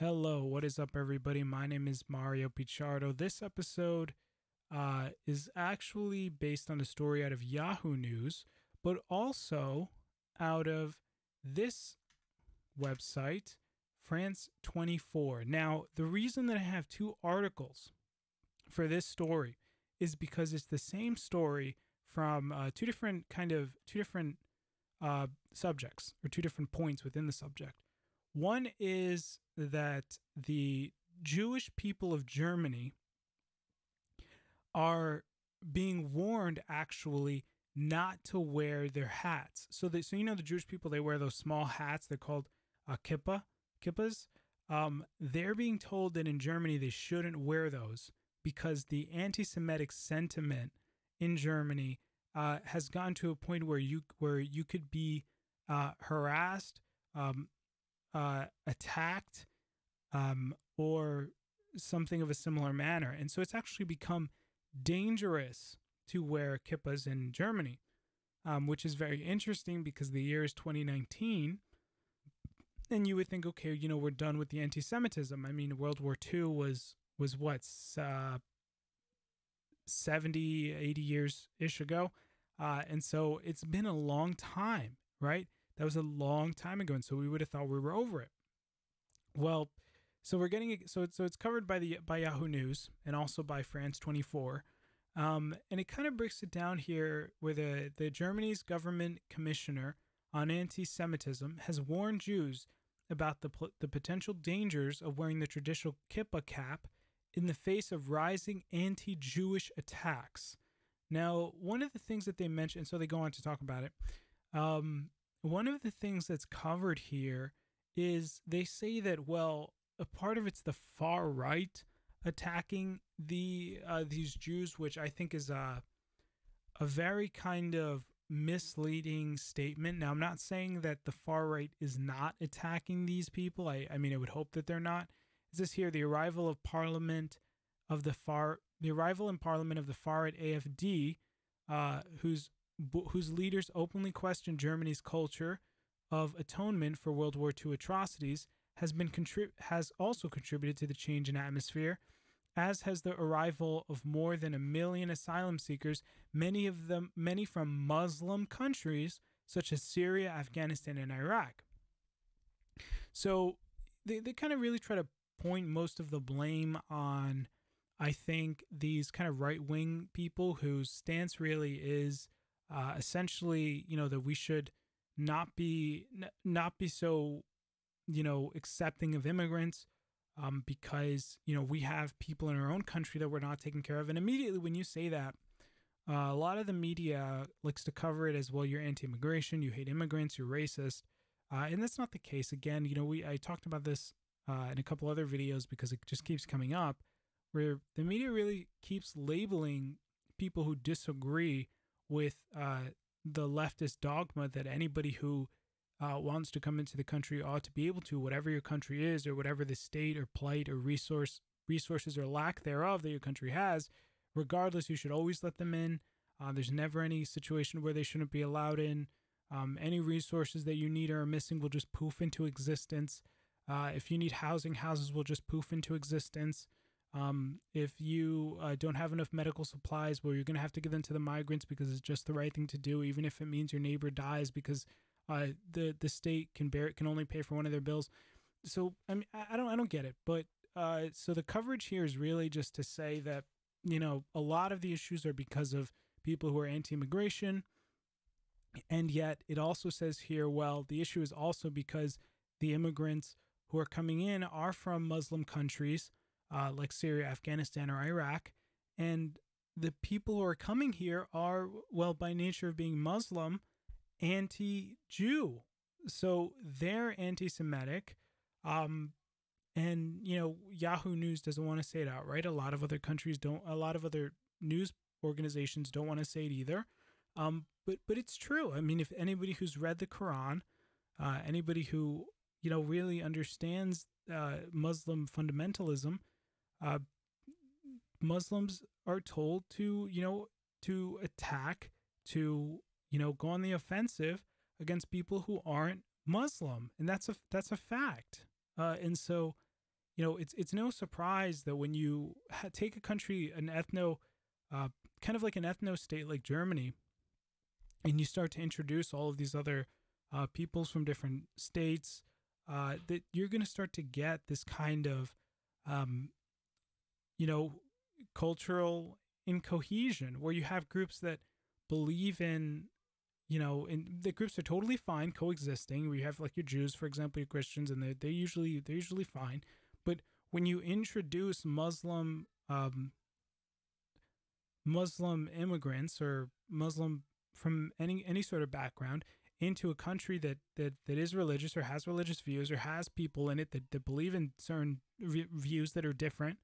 Hello, what is up, everybody? My name is Mario Pichardo. This episode is actually based on a story out of Yahoo News, but also out of this website, France 24. Now, the reason that I have two articles for this story is because it's the same story from two different subjects, or two different points within the subject. One is that the Jewish people of Germany are being warned actually not to wear their hats. So the Jewish people, they wear those small hats. They're called kippahs. They're being told that in Germany they shouldn't wear those because the anti-Semitic sentiment in Germany has gotten to a point where you could be harassed, attacked, or something of a similar manner. And so it's actually become dangerous to wear kippahs in Germany, which is very interesting because the year is 2019. And you would think, okay, we're done with the anti-Semitism. I mean, World War II was what, 70, 80 years-ish ago. And so it's been a long time, right? That was a long time ago. And so we would have thought we were over it. Well, so we're getting it. So it's covered by Yahoo News and also by France 24. And it kind of breaks it down here where the Germany's government commissioner on anti-Semitism has warned Jews about the potential dangers of wearing the traditional kippah cap in the face of rising anti-Jewish attacks. Now, one of the things that they mentioned, so they go on to talk about it. One of the things that's covered here is they say that, well, a part of it's the far right attacking these Jews, which I think is a very kind of misleading statement. Now, I'm not saying that the far right is not attacking these people. I mean, I would hope that they're not. It says here the arrival in Parliament of the far-right AfD, whose leaders openly question Germany's culture of atonement for World War II atrocities, has also contributed to the change in atmosphere, as has the arrival of more than 1 million asylum seekers, many from Muslim countries such as Syria, Afghanistan, and Iraq. So they kind of really try to point most of the blame on, I think, these kind of right-wing people whose stance really is essentially, that we should not be so, accepting of immigrants because, we have people in our own country that we're not taking care of. And immediately when you say that, a lot of the media likes to cover it as, well, you're anti-immigration, you hate immigrants, you're racist. And that's not the case. Again, I talked about this in a couple other videos because it just keeps coming up, where the media really keeps labeling people who disagree with the leftist dogma that anybody who wants to come into the country ought to be able to, whatever your country is, or whatever the state or plight or resources or lack thereof that your country has, regardless, you should always let them in. There's never any situation where they shouldn't be allowed in. Any resources that you need or are missing will just poof into existence. If you need housing, houses will just poof into existence. If you don't have enough medical supplies, well, you're going to have to give them to the migrants because it's just the right thing to do, even if it means your neighbor dies because the state can only pay for one of their bills. So I mean, I don't get it. But so the coverage here is really just to say that, a lot of the issues are because of people who are anti-immigration. And yet it also says here, well, the issue is also because the immigrants who are coming in are from Muslim countries like Syria, Afghanistan, or Iraq. And the people who are coming here are, well, by nature of being Muslim, anti-Jew. So they're anti-Semitic. And, Yahoo News doesn't want to say it outright. A lot of other news organizations don't want to say it either. But it's true. I mean, if anybody who's read the Quran, anybody who, really understands Muslim fundamentalism, Muslims are told to attack, to, go on the offensive against people who aren't Muslim. And that's a fact. And so it's no surprise that when you take a country, kind of like an ethno state like Germany, and you start to introduce all of these other peoples from different states, that you're going to start to get this kind of, um, you know, cultural incohesion where you have groups that believe in, and the groups are totally fine coexisting. We have like your Jews, for example, your Christians, and they're usually fine. But when you introduce Muslim immigrants or Muslim from any sort of background into a country that is religious or has religious views or has people in it that believe in certain views that are different,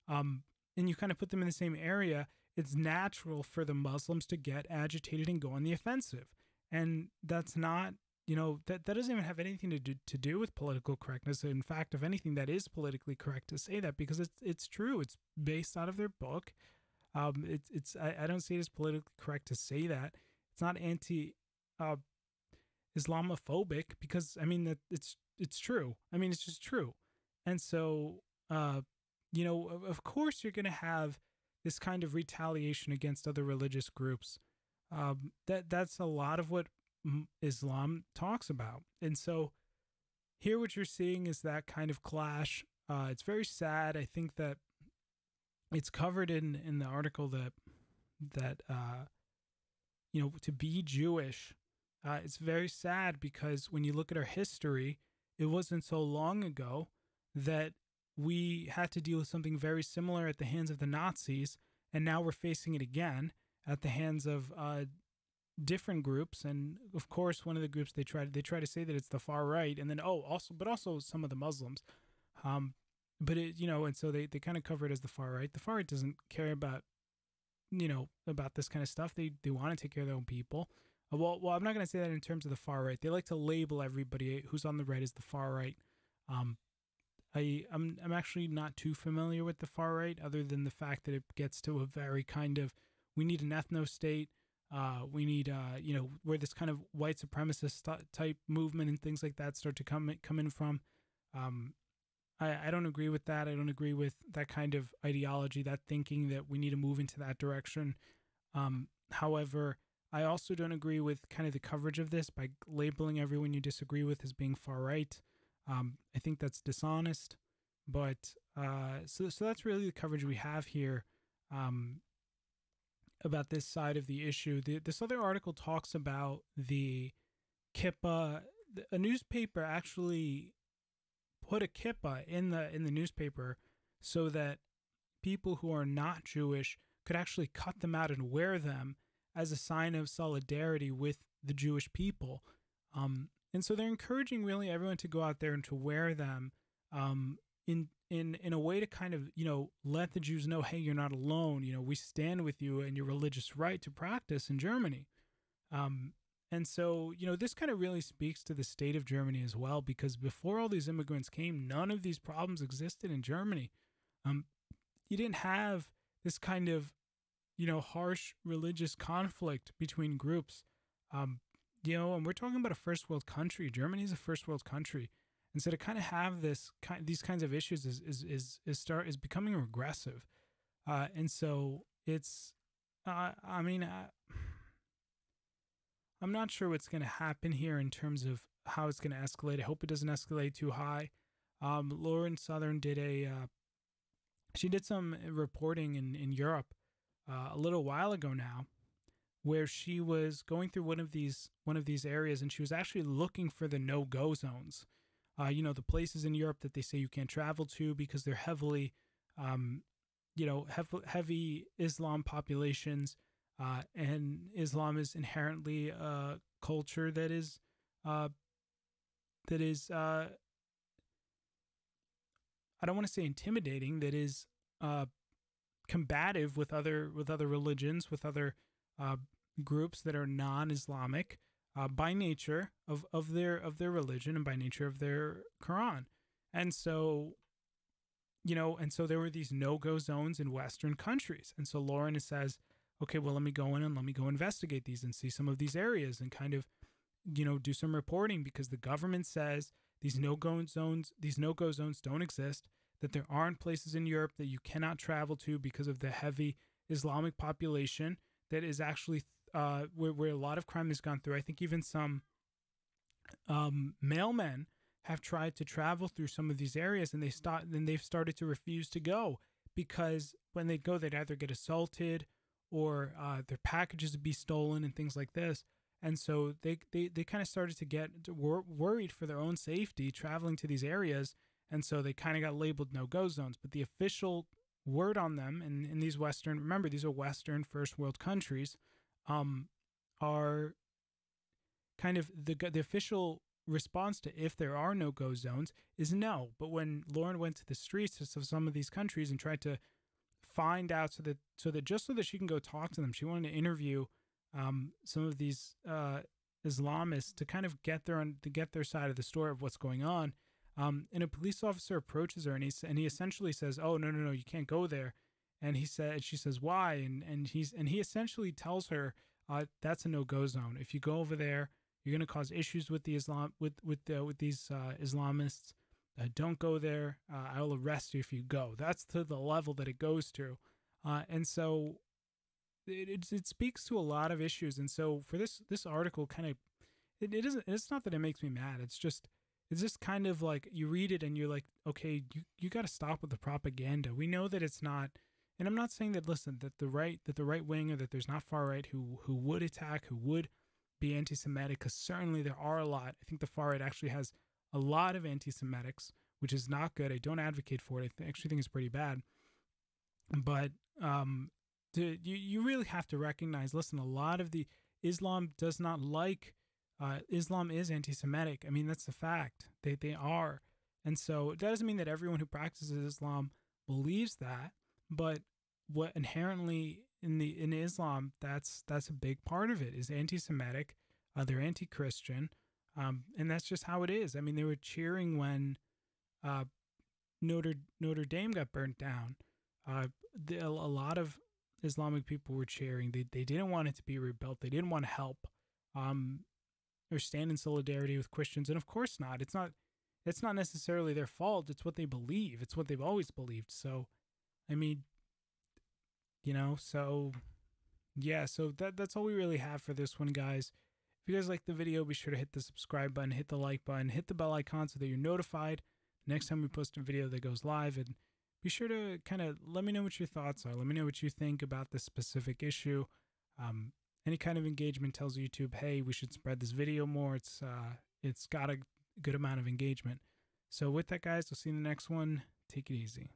and you kind of put them in the same area, it's natural for the Muslims to get agitated and go on the offensive. And that's not, that doesn't even have anything to do with political correctness. In fact, if anything, that is politically correct to say that because it's true. It's based out of their book. I don't see it as politically correct to say that. It's not Islamophobic because that it's true. It's just true. And so, of course you're going to have this kind of retaliation against other religious groups. That's a lot of what Islam talks about. And so here what you're seeing is that kind of clash. It's very sad. I think that it's covered in the article that to be Jewish, it's very sad because when you look at our history, it wasn't so long ago that we had to deal with something very similar at the hands of the Nazis, and now we're facing it again at the hands of different groups. And of course, one of the groups they try to say that it's the far right, and then also some of the Muslims. But and so they kind of cover it as the far right. The far right doesn't care about about this kind of stuff. They want to take care of their own people. Well, I'm not going to say that in terms of the far right. They like to label everybody who's on the right as the far right. I'm actually not too familiar with the far right, other than the fact that it gets to a very kind of, we need an ethno state. We need where this kind of white supremacist type movement and things like that start to come in from. I don't agree with that. I don't agree with that kind of ideology, that thinking that we need to move into that direction. However, I also don't agree with kind of the coverage of this by labeling everyone you disagree with as being far right. I think that's dishonest. But so that's really the coverage we have here about this side of the issue. This other article talks about the Kippah. A newspaper actually put a kippah in the newspaper so that people who are not Jewish could actually cut them out and wear them as a sign of solidarity with the Jewish people. And so they're encouraging really everyone to go out there and to wear them in a way to kind of, let the Jews know, hey, you're not alone. We stand with you and your religious right to practice in Germany. And so, this kind of really speaks to the state of Germany as well, because before all these immigrants came, none of these problems existed in Germany. You didn't have this kind of, harsh religious conflict between groups. And we're talking about a first world country. Germany is a first world country. And so to kind of have these kinds of issues is becoming regressive. And so it's, I'm not sure what's going to happen here in terms of how it's going to escalate. I hope it doesn't escalate too high. Lauren Southern did some reporting in Europe a little while ago now, where she was going through one of these areas, and she was actually looking for the no-go zones. The places in Europe that they say you can't travel to because they're heavily, heavy Islam populations. And Islam is inherently a culture that is I don't want to say intimidating, that is combative with other religions, with other groups that are non-Islamic by nature of their religion and by nature of their Quran. And so there were these no-go zones in Western countries. And so Lauren says, okay, well, let me go in and let me go investigate these and see some of these areas and kind of, do some reporting, because the government says these no-go zones don't exist. that there aren't places in Europe that you cannot travel to because of the heavy Islamic population that is actually where a lot of crime has gone through. I think even some mailmen have tried to travel through some of these areas, and they've started to refuse to go because when they go, they'd either get assaulted or their packages would be stolen and things like this. And so they kind of started to get worried for their own safety traveling to these areas, and so they kind of got labeled no-go zones. But the official word on them in these Western, remember, these are Western first world countries, are kind of the official response to if there are no-go zones is no. But when Lauren went to the streets of some of these countries and tried to find out so that she can go talk to them, she wanted to interview some of these Islamists to kind of get their side of the story of what's going on. And a police officer approaches her and he essentially says, "Oh, no, you can't go there." And she says, "Why?" And he essentially tells her, "That's a no-go zone. If you go over there, you're going to cause issues with these Islamists. Don't go there. I will arrest you if you go." That's to the level that it goes to, and so it speaks to a lot of issues. And so for this article, kind of, it's not that it makes me mad. It's just kind of like you read it and you're like, okay, you got to stop with the propaganda. We know that it's not. And I'm not saying that, listen, that the right wing, or that there's not far right who would attack, who would be anti-Semitic, because certainly there are a lot. I think the far right actually has a lot of anti-Semitics, which is not good. I don't advocate for it. I actually think it's pretty bad. But you really have to recognize, listen, a lot of the Islam does not like, Islam is anti-Semitic. I mean, that's the fact. They are. And so it doesn't mean that everyone who practices Islam believes that, but what inherently in Islam, that's a big part of it, is anti-Semitic. They're anti-Christian, and that's just how it is. I mean, they were cheering when Notre Dame got burnt down. A lot of Islamic people were cheering. They didn't want it to be rebuilt. They didn't want to help or stand in solidarity with Christians. And of course not. It's not necessarily their fault. It's what they believe. It's what they've always believed. So, I mean, so yeah, so that's all we really have for this one, guys. If you guys like the video, be sure to hit the subscribe button, hit the like button, hit the bell icon so that you're notified next time we post a video that goes live. And be sure to kind of let me know what your thoughts are. Let me know what you think about this specific issue. Any kind of engagement tells YouTube, hey, we should spread this video more. It's got a good amount of engagement. So with that, guys, we'll see you in the next one. Take it easy.